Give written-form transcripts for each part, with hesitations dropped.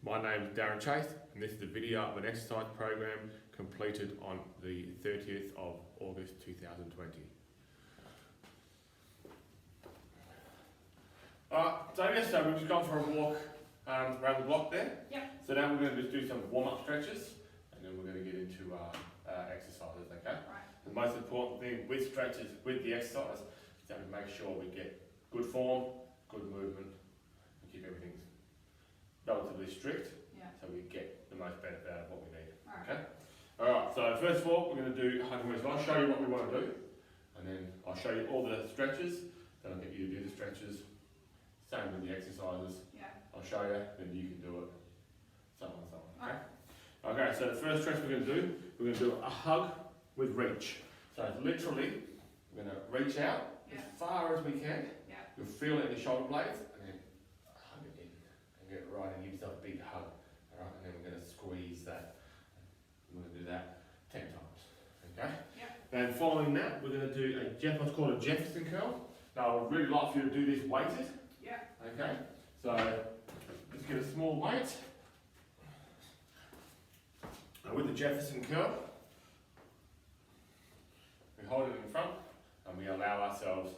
My name is Darren Chase, and this is a video of an exercise program completed on the 30th of August 2020. Alright, so yesterday we've just gone for a walk around the block there. Yep. So now we're going to just do some warm-up stretches, and then we're going to get into exercises, okay? Right. The most important thing with stretches, with the exercise, is that we make sure we get good form, good movement, and keep everything relatively strict, Yeah. so we get the most benefit out of what we need. Alright. Okay? Alright, so first of all, we're going to do 100 meters. I'll show you what we want to do, and then I'll show you all the stretches, then I'll get you to do the stretches. Same with the exercises. Yeah. I'll show you, then you can do it. So on and so on. Okay? Alright. Okay, so the first stretch we're going to do, we're going to do a hug with reach. So it's literally, we're going to reach out Yeah. as far as we can. Yeah. You'll feel it in the shoulder blades, and then hug it in, and get it right, and give yourself a big hug. Alright, and then we're going to squeeze that. We're going to do that 10 times. Okay? Yeah. Then following that, we're going to do what's called a Jefferson curl. Now, I would really like for you to do this weighted. Yeah. Okay? So, let's get a small weight. Now, with the Jefferson curl, we hold it in front, and we allow ourselves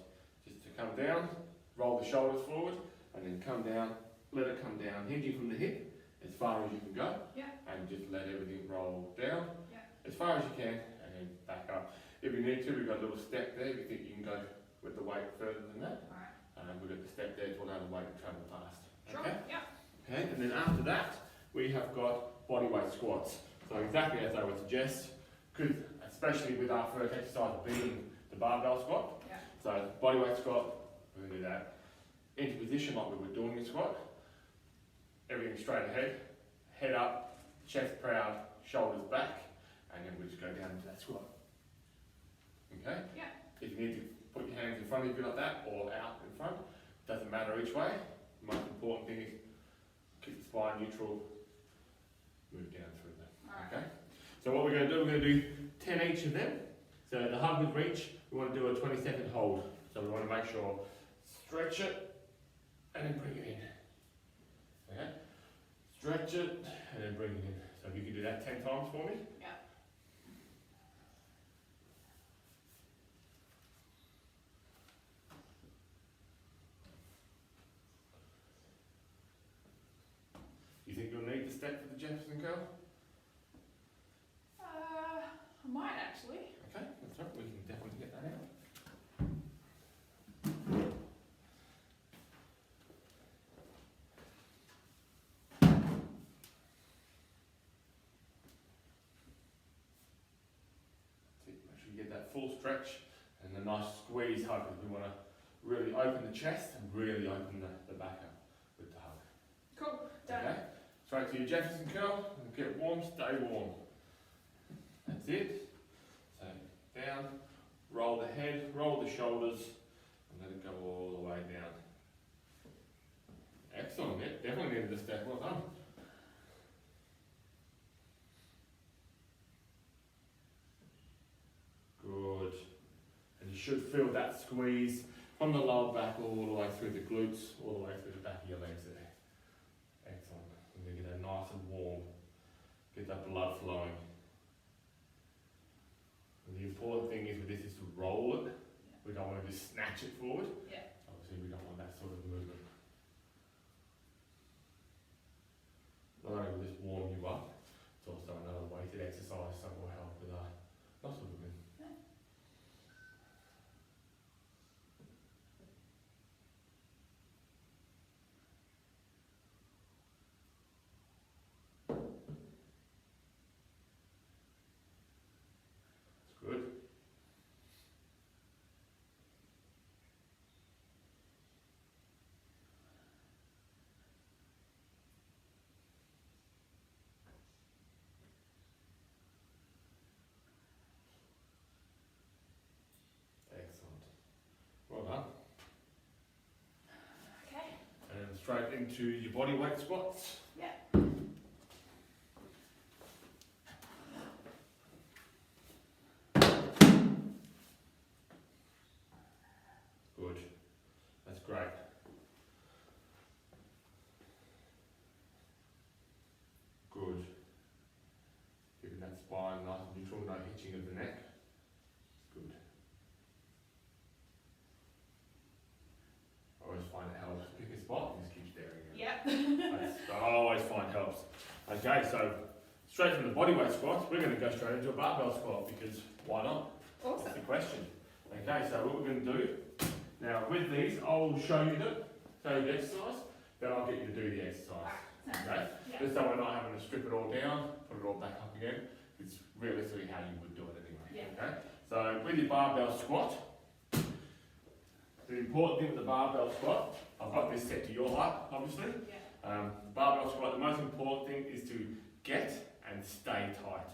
just to come down, roll the shoulders forward, and then come down, let it come down, hinging from the hip as far as you can go, Yeah. and just let everything roll down Yeah. as far as you can, and then back up. If you need to, we've got a little step there. If you think you can go with the weight further than that, Alright. we've got the step there to allow the weight to travel past. Sure. Okay? Yeah. Okay, and then after that, we have got bodyweight squats. So exactly as I would suggest, especially with our first exercise being the barbell squat. Yeah. So bodyweight squat, we're going to do that into position like we were doing the squat. Everything straight ahead, head up, chest proud, shoulders back, and then we just go down into that squat. Okay? Yeah. If you need to put your hands in front of you like that or out in front, doesn't matter which way. The most important thing is keep the spine neutral, move down through that. Alright. Okay? So what we're going to do, we're going to do 10 each of them. So the hug with reach, we want to do a 20-second hold. So we want to make sure, stretch it, and then bring it in. Okay? Stretch it, and then bring it in. So if you can do that 10 times for me. Yeah. You think you'll need the step for the Jefferson curl? I might actually. Okay, that's right, we can definitely get that out. Make sure you get that full stretch and a nice squeeze hug, because we want to really open the chest and really open the back up with the hug. Cool. Done. Okay, straight to your Jefferson curl, and get warm, stay warm. That's it. So down, roll the head, roll the shoulders, and let it go all the way down. Excellent, yeah, definitely needed a step, well done. Good. And you should feel that squeeze from the lower back all the way through the glutes, all the way through the back of your legs there. Excellent. And then get that nice and warm. Get that blood flowing. And the important thing is with this is to roll it. We don't want to just snatch it forward. Yeah. Obviously we don't want that sort of movement. Not only will this warm you up, it's also another weighted exercise that will help with our muscle movement. Good. Excellent. Well done. Okay. And then straight into your body weight squats. Yeah. Good. That's great. I always find helps. Okay, so straight from the bodyweight squat, we're going to go straight into a barbell squat because why not? Awesome. That's the question. Okay, so what we're going to do, now with these, I'll show you the exercise, then I'll get you to do the exercise. Okay? Yeah. Just so we're not having to strip it all down, put it all back up again. It's realistically how you would do it anyway. Yeah. Okay? So with your barbell squat, the important thing with the barbell squat, I've got this set to your height, obviously. Yeah. Barbell squat, the most important thing is to get and stay tight.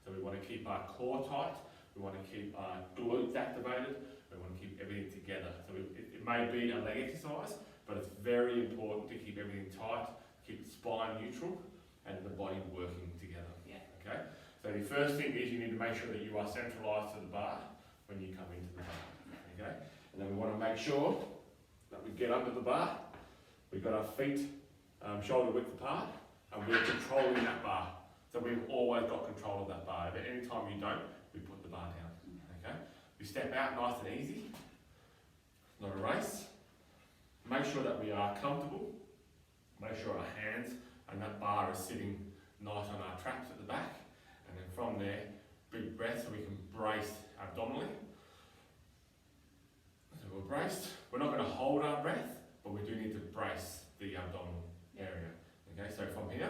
So we want to keep our core tight, we want to keep our glutes activated, we want to keep everything together. So it may be a leg exercise, but it's very important to keep everything tight, keep the spine neutral, and the body working together. Yeah. Okay? So the first thing is you need to make sure that you are centralised to the bar when you come into the bar. Okay? And then we want to make sure that we get under the bar, we've got our feet shoulder width apart, and we're controlling that bar. So we've always got control of that bar. If at any time you don't, we put the bar down. Okay? We step out nice and easy. It's not a race. Make sure that we are comfortable. Make sure our hands and that bar is sitting nice on our traps at the back. And then from there, big breath so we can brace abdominally. So we're braced. We're not going to hold our breath, but we do need to brace the abdominal area. Okay, so from here,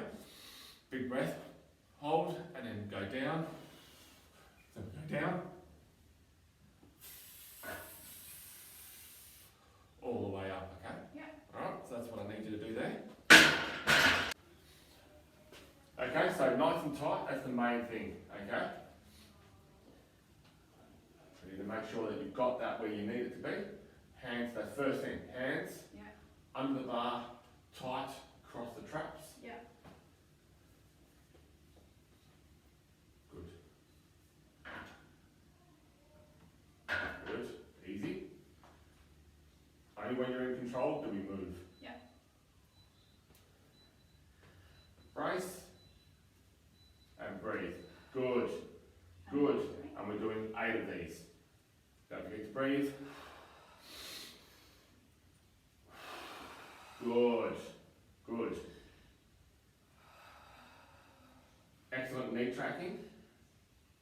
big breath, hold, and then go down. So go down. All the way up, okay? Yeah. Alright, so that's what I need you to do there. Okay, so nice and tight, that's the main thing, okay? So you need to make sure that you've got that where you need it to be. Hands, that's first thing, hands Yeah. under the bar, tight across the traps. Yeah. Good. Good, easy. Only when you're in control do we move. Yeah. Brace and breathe. Good, good. And we're doing 8 of these. Don't forget to breathe. Good, good. Excellent knee tracking.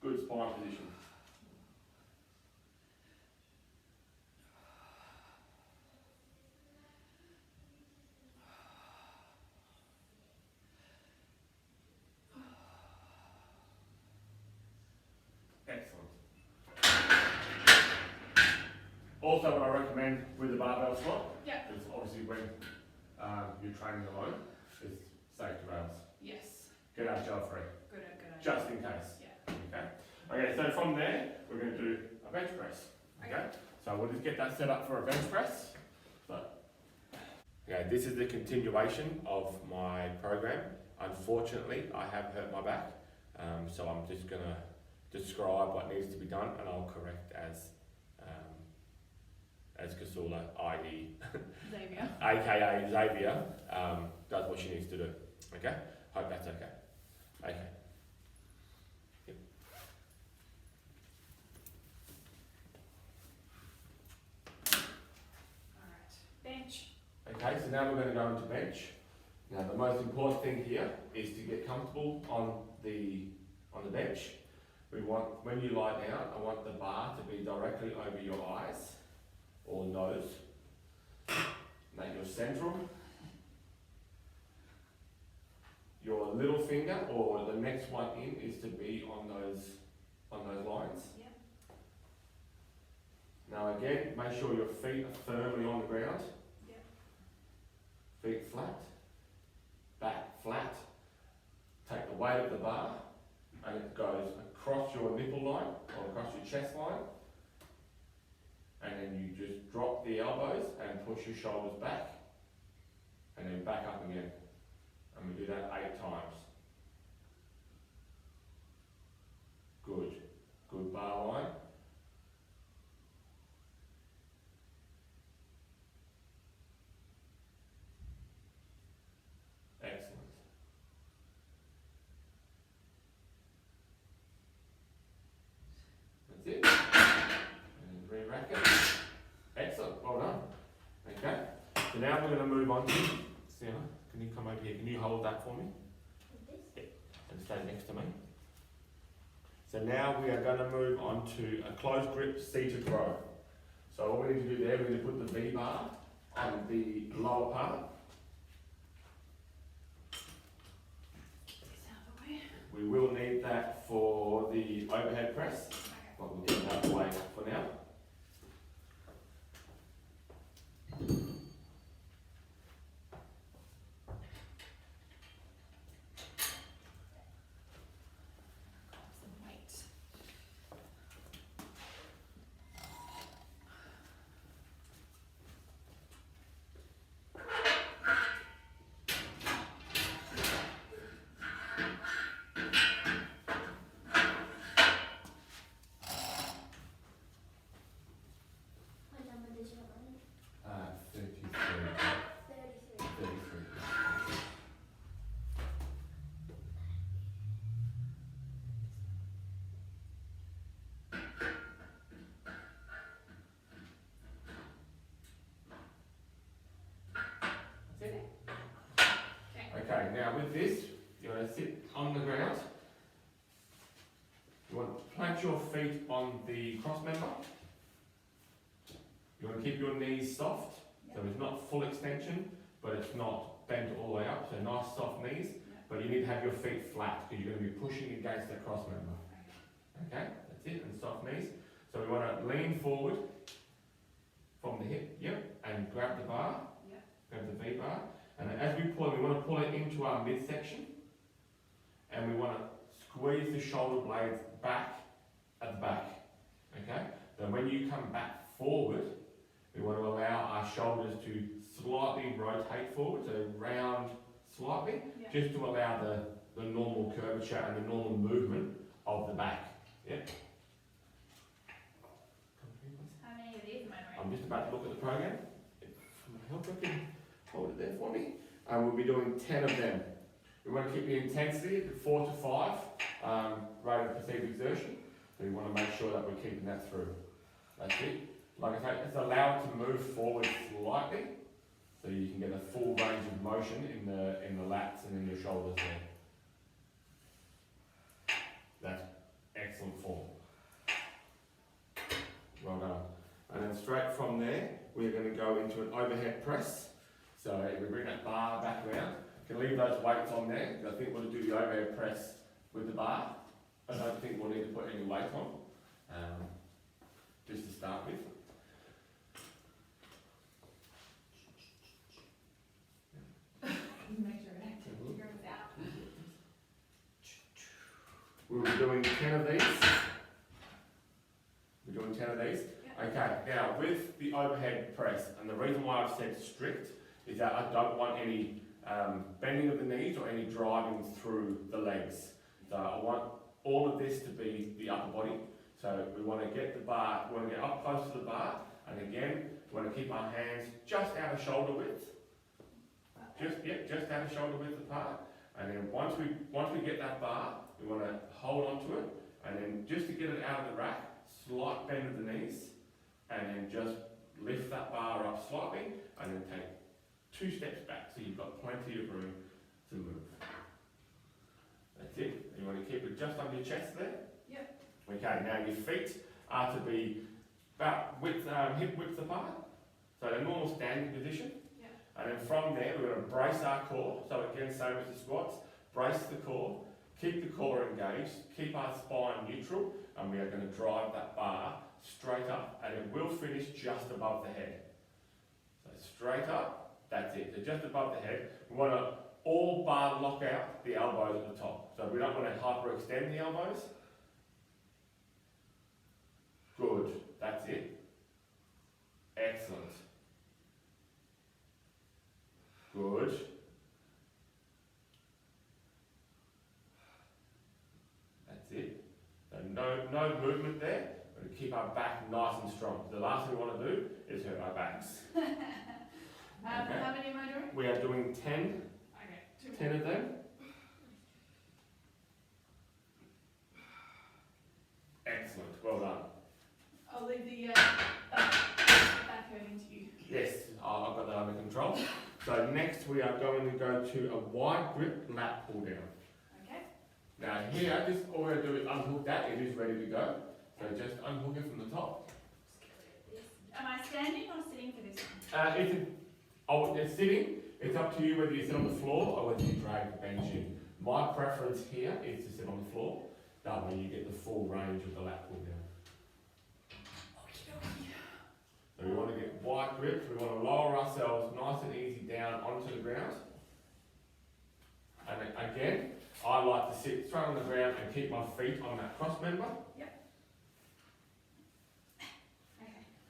Good spine position. Excellent. Also, what I recommend with the barbell squat Yeah. is obviously when you're training alone, is safety rails. Yes. Get our gel free, Good. Good. just in case. Yeah. Okay. Okay. So from there, we're going to do a bench press. Okay. So we'll just get that set up for a bench press. So, okay. This is the continuation of my program. Unfortunately, I have hurt my back, so I'm just going to describe what needs to be done, and I'll correct as Kasula, i.e. Xavier. aka Xavier, does what she needs to do. Okay? Hope that's okay. Okay. Yep. Alright. Bench. Okay, so now we're going to go into bench. Now the most important thing here is to get comfortable on the bench. We want, when you lie down, I want the bar to be directly over your eyes or nose. Make your central. Your little finger or the next one in is to be on those lines. Yeah. Now again, make sure your feet are firmly on the ground. Yeah. Feet flat, back flat. Take the weight of the bar and it goes across your nipple line or across your chest line. And then you just drop the elbows and push your shoulders back. And then back up again. And we do that 8 times. Good. Good bar line. Excellent. That's it. And re-rack it. Excellent. Well done. Okay. So now we're going to move on to Sienna. Can you come come over here. Can you hold that for me? And stay next to me. So now we are going to move on to a closed grip seated row. So all we need to do there, we're going to put the V bar on the lower part. This out of the way. We will need that for the overhead press, but we'll get it out of the way for now. Some weight. What number did you have on it? 33. 33. 33. That's it. Okay, now with this, you're going to sit on the ground. You want to plant your feet on the cross member. You want to keep your knees soft, so it's not full extension, but it's not bent all the way up, so nice soft knees, but you need to have your feet flat, because you're going to be pushing against the cross member. Okay, that's it, and soft knees. So we want to lean forward from the hip, and grab the bar, grab the V bar, and as we pull, we want to pull it into our midsection, and we want to squeeze the shoulder blades back at the back. Okay, then when you come back forward, we want to allow our shoulders to slightly rotate forward, so round slightly, just to allow the normal curvature and the normal movement of the back. Yep. How many of these am I doing? I'm just about to look at the program. If my helper can hold it there for me. And we'll be doing 10 of them. We want to keep the intensity at 4 to 5 rate of perceived exertion. So we want to make sure that we're keeping that through. That's it. Like I say, it's allowed to move forward slightly, so you can get a full range of motion in the lats and in your shoulders there. That's excellent form. Well done. And then straight from there, we're going to go into an overhead press. So if we bring that bar back around, you can leave those weights on there, because I think we'll do the overhead press with the bar. I don't think we'll need to put any weight on, just to start with. Make sure it goes out. We'll be doing 10 of these. We're doing 10 of these. Okay, now with the overhead press, and the reason why I've said strict is that I don't want any bending of the knees or any driving through the legs. So I want all of this to be the upper body. So we want to get the bar, we want to get up close to the bar, and again, we want to keep our hands just out of shoulder width. Just out of shoulder width apart. And then once we get that bar, we want to hold onto it, and then just to get it out of the rack, slight bend of the knees, and then just lift that bar up slightly, and then take 2 steps back, so you've got plenty of room to move. That's it. You want to keep it just under your chest there? Yep. Okay, now your feet are to be about hip width apart, so a normal standing position. And then from there, we're going to brace our core. So again, same as the squats, brace the core, keep the core engaged, keep our spine neutral, and we are going to drive that bar straight up, and it will finish just above the head. So straight up, that's it. So just above the head, we want to all bar lock out the elbows at the top. So we don't want to hyperextend the elbows. Good, that's it. Excellent. Good. That's it. So no movement there. We're going to keep our back nice and strong. The last thing we want to do is hurt our backs. How many am I doing? We are doing 10, Okay, 10 of them. Excellent, well done. I'll leave the back hurting to you. Yes, I've got that under control. So next we are going to go go to a wide grip lat pull down. Okay. Now here, just all we're going to do is unhook that, it is ready to go. So just unhook it from the top. Am I standing or sitting for this one? It's sitting, it's up to you whether you sit on the floor or whether you drag the bench in. My preference here is to sit on the floor, that way you get the full range of the lat pull down. So we want to get wide grips, we want to lower ourselves nice and easy down onto the ground. And then again, I like to sit straight on the ground and keep my feet on that cross member. Okay.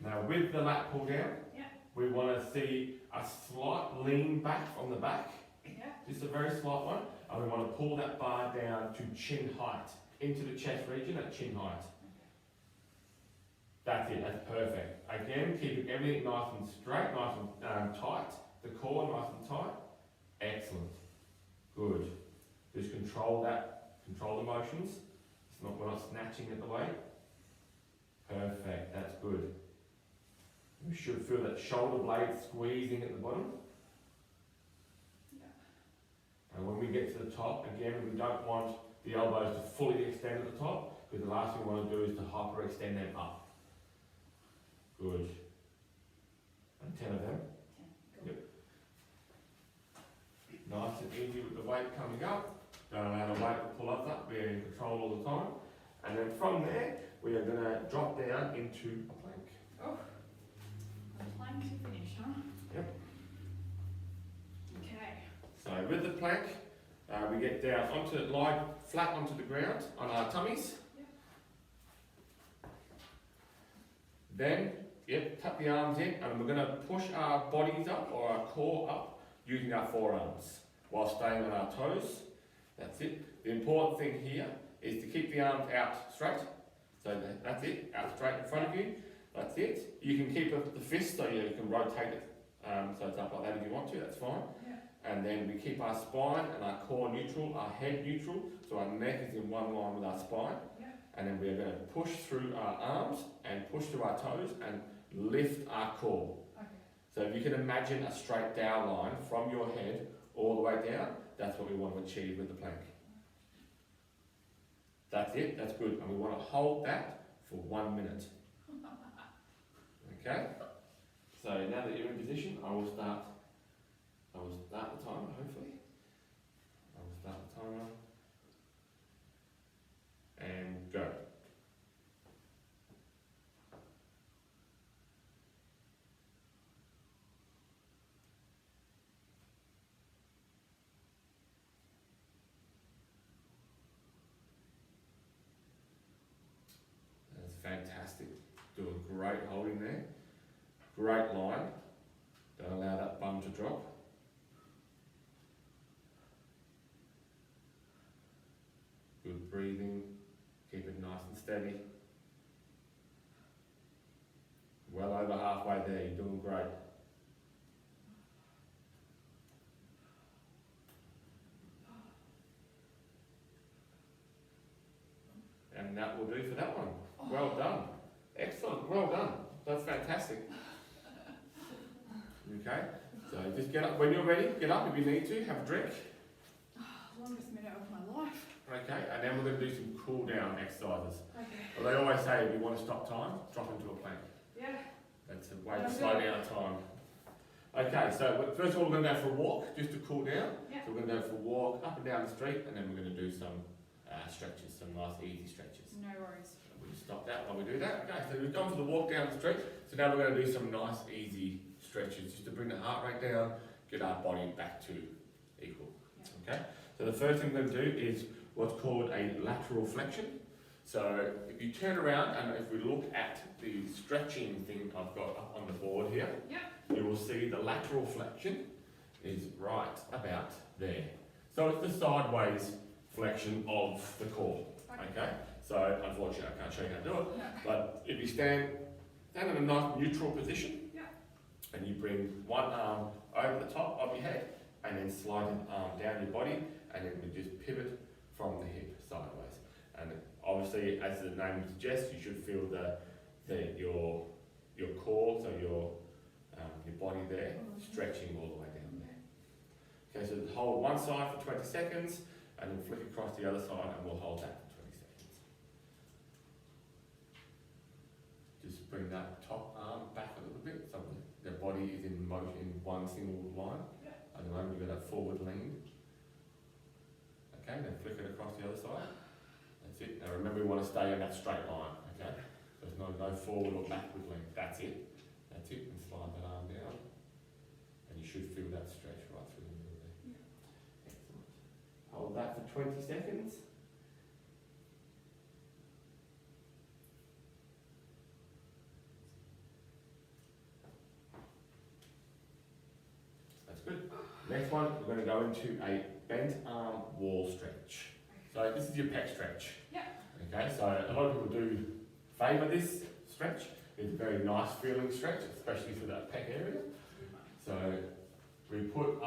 Now with the lat pull down, Yeah. we want to see a slight lean back from the back, Yeah. just a very slight one, and we want to pull that bar down to chin height, into the chest region at chin height. That's it, that's perfect. Again, keeping everything nice and straight, nice and tight, the core nice and tight. Excellent. Good. Just control that, control the motions. We're not snatching at the weight. Perfect, that's good. You should feel that shoulder blade squeezing at the bottom. Yeah. And when we get to the top, again, we don't want the elbows to fully extend at the top, because the last thing we want to do is to hyperextend them up. Good. And 10 of them. 10. Cool. Nice and easy with the weight coming up. Don't allow the weight to pull us up, we're in control all the time. And then from there, we are going to drop down into a plank. Oh. A plank to finish, huh? Yep. Okay. So with the plank, we get down lie flat onto the ground on our tummies. Yep. Then, tuck the arms in, and we're going to push our bodies up or our core up using our forearms while staying on our toes. That's it. The important thing here is to keep the arms out straight. So that's it, out straight in front of you. That's it. You can keep the fist so you can rotate it so it's up like that if you want to, that's fine. Yeah. And then we keep our spine and our core neutral, our head neutral, so our neck is in one line with our spine. Yeah. And then we are going to push through our arms and push through our toes and lift our core. Okay. So if you can imagine a straight down line from your head all the way down, that's what we want to achieve with the plank. That's it, that's good. And we want to hold that for 1 minute. Okay? So now that you're in position, I will start the timer, hopefully. I will start the timer. And go. That's fantastic. Doing great holding there. Great line. Don't allow that bum to drop. Good breathing. Keep it nice and steady. Well over halfway there, you're doing great. And that will do for that one. Well done. Excellent, well done. That's fantastic. Okay, so just get up. When you're ready, get up if you need to, have a drink. Longest minute of my life. Okay, and then we're going to do some cool down exercises. Okay. Well, they always say if you want to stop time, drop into a plank. Yeah. That's a way to slow down time. Okay, so first of all we're going to go for a walk, just to cool down. Yeah. So we're going to go for a walk up and down the street, and then we're going to do some stretches, some nice easy stretches. No worries. We'll just stop that while we do that. Okay, so we've gone for the walk down the street, so now we're going to do some nice easy stretches, just to bring the heart rate down, get our body back to equal. Yeah. Okay, so the first thing we're going to do is what's called a lateral flexion. So if you turn around and if we look at the stretching thing I've got up on the board here, Yeah. you will see the lateral flexion is right about there. So it's the sideways flexion of the core. Okay, so unfortunately I can't show you how to do it, No. but if you stand in a nice neutral position, Yeah. and you bring one arm over the top of your head, and then slide an arm down your body, and then we just pivot from the hip sideways. And obviously, as the name suggests, you should feel your core, so your body there, stretching all the way down there. Okay, so hold one side for 20 seconds and then flick across the other side and we'll hold that for 20 seconds. Just bring that top arm back a little bit so the body is in motion in one single line. At the moment you've got that forward lean. Okay, then flick it across the other side. That's it. Now remember we want to stay in that straight line, okay? So there's no forward or backward lean. That's it. That's it. And slide that arm down. And you should feel that stretch right through the middle there. Excellent. Hold that for 20 seconds. That's good. Next one, we're going to go into a bent arm wall stretch. So this is your pec stretch. Yeah. Okay, so a lot of people do favour this stretch. It's a very nice feeling stretch, especially for that pec area. So we put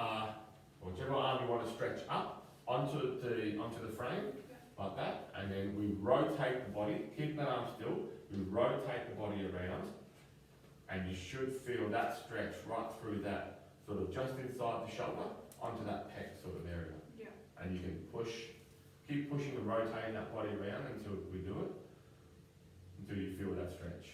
whichever arm you want to stretch up onto the frame, like that, and then we rotate the body, keep that arm still, we rotate the body around, and you should feel that stretch right through that, sort of just inside the shoulder, onto that pec sort of area. Yeah. And you can keep pushing and rotating that body around until we do it, until you feel that stretch.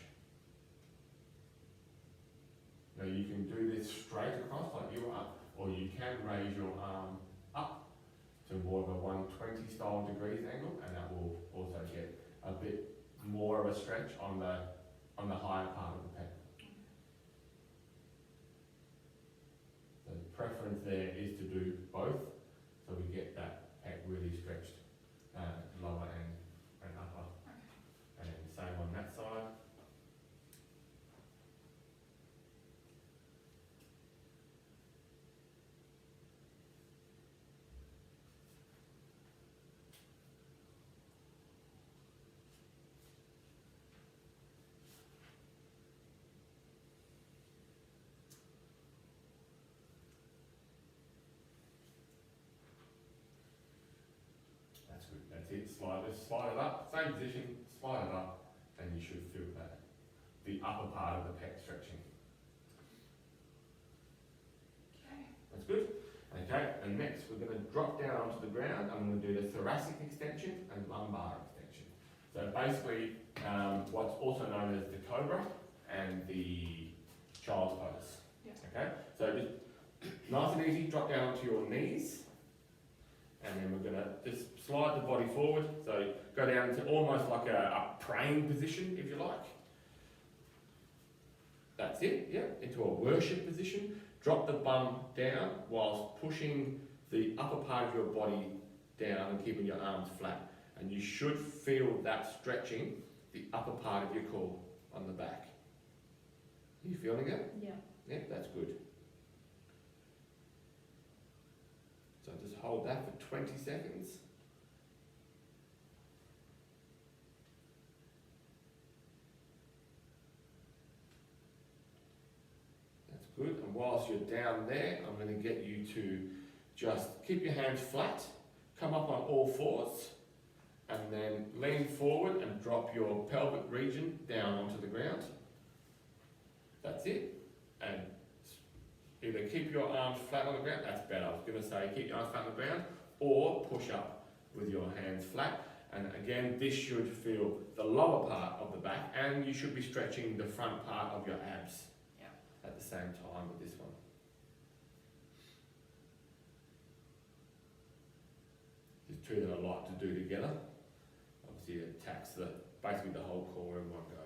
Now you can do this straight across like you are, or you can raise your arm up to more of a 120 style degrees angle, and that will also get a bit more of a stretch on the higher part of the pec. The preference there is to do both, so we get that pec really stretched, lower and upper. And then same on that side. That's good, that's it, slide it up, same position, slide it up, and you should feel that, the upper part of the pec stretching. Okay. That's good. Okay, and next we're going to drop down onto the ground. I'm going to do the thoracic extension and lumbar extension. So basically, what's also known as the cobra and the child's pose. Yeah. Okay, so just nice and easy, drop down onto your knees. And then we're going to just slide the body forward. So go down to almost like a praying position, if you like. That's it, yeah, into a worship position. Drop the bum down whilst pushing the upper part of your body down and keeping your arms flat. And you should feel that stretching the upper part of your core on the back. Are you feeling it? Yeah. Yeah, that's good. So just hold that for 20 seconds. That's good. And whilst you're down there, I'm going to get you to just keep your hands flat, come up on all fours, and then lean forward and drop your pelvic region down onto the ground. That's it. And either keep your arms flat on the ground, that's better. I was going to say keep your arms flat on the ground, or push up with your hands flat. And again, this should feel the lower part of the back, and you should be stretching the front part of your abs at the same time with this one. There's two that I like to do together. Obviously it attacks basically the whole core in one go.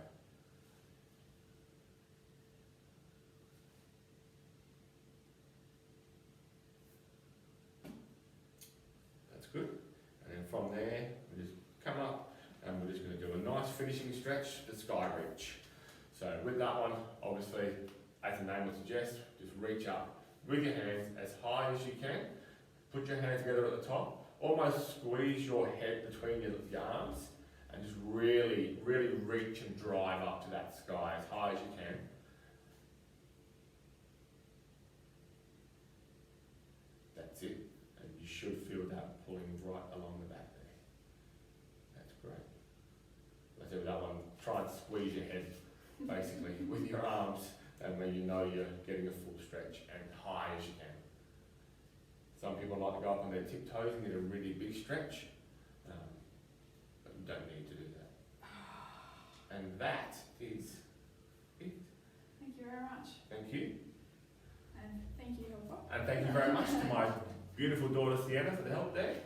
That's good. And then from there, we just come up and we're just going to do a nice finishing stretch, the sky reach. So with that one, obviously, as the name would suggest, just reach up with your hands as high as you can. Put your hands together at the top. Almost squeeze your head between your arms and just really, really reach and drive up to that sky as high as you can. That's it. And you should feel that pulling right along the back there. That's great. Let's do that one. Try and squeeze your head basically with your arms, and when you know you're getting a full stretch and high as you can. Some people like to go up on their tiptoes and get a really big stretch. But you don't need to do that. And that is it. Thank you very much. Thank you. And thank you, Hilda. And thank you very much to my beautiful daughter Sienna for the help there.